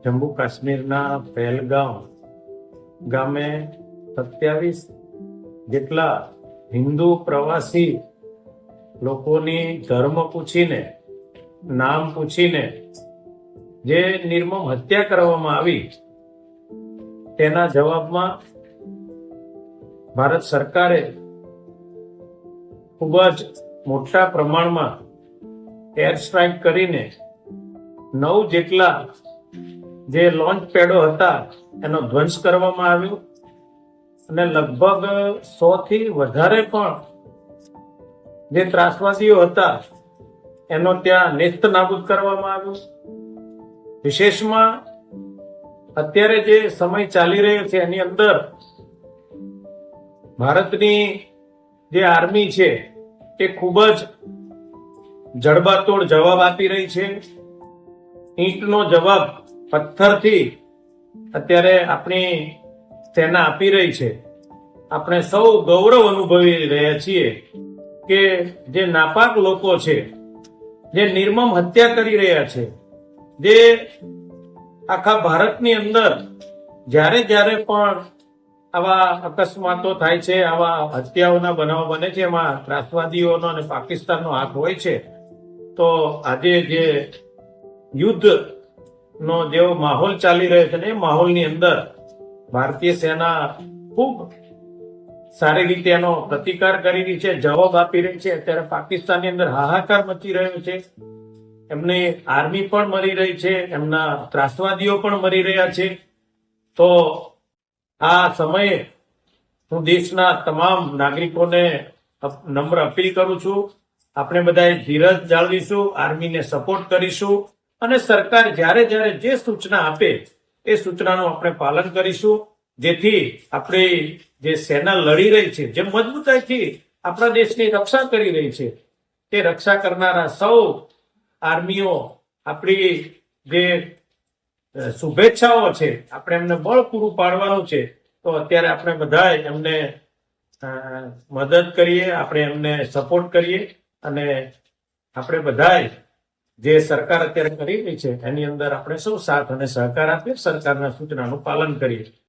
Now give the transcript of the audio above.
જમ્મુ કાશ્મીરના પહેલગામ ગામે 27 જેટલા હિન્દુ પ્રવાસી લોકોની ધર્મ પૂછીને, નામ પૂછીને જે નિર્મમ હત્યા કરવામાં આવી, તેના જવાબમાં ભારત સરકારે ખૂબ જ મોટા પ્રમાણમાં એર સ્ટ્રાઇક કરીને 9 જેટલા જે લોન્ચ પેડો હતા એનો ધ્વંસ કરવામાં આવ્યો અને લગભગ 100 થી વધારે પણ જે ત્રાસવાદીઓ હતા એનો ત્યાં નેસ્ત નાબૂદ કરવામાં આવ્યો. વિશેષમાં અત્યારે જે સમય ચાલી રહ્યો છે એની અંદર ભારતની જે આર્મી છે એ ખૂબ જ જડબાતોડ જવાબ આપી રહી છે. ઈંટનો જવાબ પથ્થરથી અત્યારે આપણી સેના આપી રહી છે. આપણે સૌ ગૌરવ અનુભવી રહ્યા છીએ કે જે નાપાક લોકો છે, જે નિર્મમ હત્યા કરી રહ્યા છે, જે આખા ભારતની અંદર જ્યારે જ્યારે પણ આવા અકસ્માતો થાય છે, આવા હત્યાઓના બનાવો બને છે, એમાં ત્રાસવાદીઓનો અને પાકિસ્તાનનો હાથ હોય છે. તો આજે જે યુદ્ધ નો જેવો માહોલ ચાલી રહ્યો છે ને એ માહોલની અંદર ભારતીય સેના ખૂબ સારી રીતે એનો પ્રતિકાર કરી રહી છે, જવાબ આપી રહી છે. અત્યારે પાકિસ્તાનની અંદર હાહાકાર મચી રહ્યો છે. એમની આર્મી પણ મરી રહી છે, એમના ત્રાસવાદીઓ પણ મરી રહ્યા છે. તો આ સમયે હું દેશના તમામ નાગરિકોને નમ્ર અપીલ કરું છું, આપણે બધાએ ધીરજ જાળવીશું, આર્મીને સપોર્ટ કરીશું અને સરકાર જ્યારે જ્યારે જે સૂચના આપે એ સૂચનાનું આપણે પાલન કરીશું, જેથી આપણી જે સેના લડી રહી છે, જે મજબૂતાઈથી આપણા દેશની રક્ષા કરી રહી છે, તે રક્ષા કરનારા સૌ આર્મીઓ આપણી જે શુભેચ્છાઓ છે, આપણે એમને બળ પૂરું પાડવાનું છે. તો અત્યારે આપણે બધા એમને મદદ કરીએ, આપણે એમને સપોર્ટ કરીએ અને આપણે બધા જે સરકાર અત્યારે કરી રહી છે એની અંદર આપણે સૌ સાથ અને સહકાર આપીએ, સરકારના સૂચનાનું પાલન કરીએ.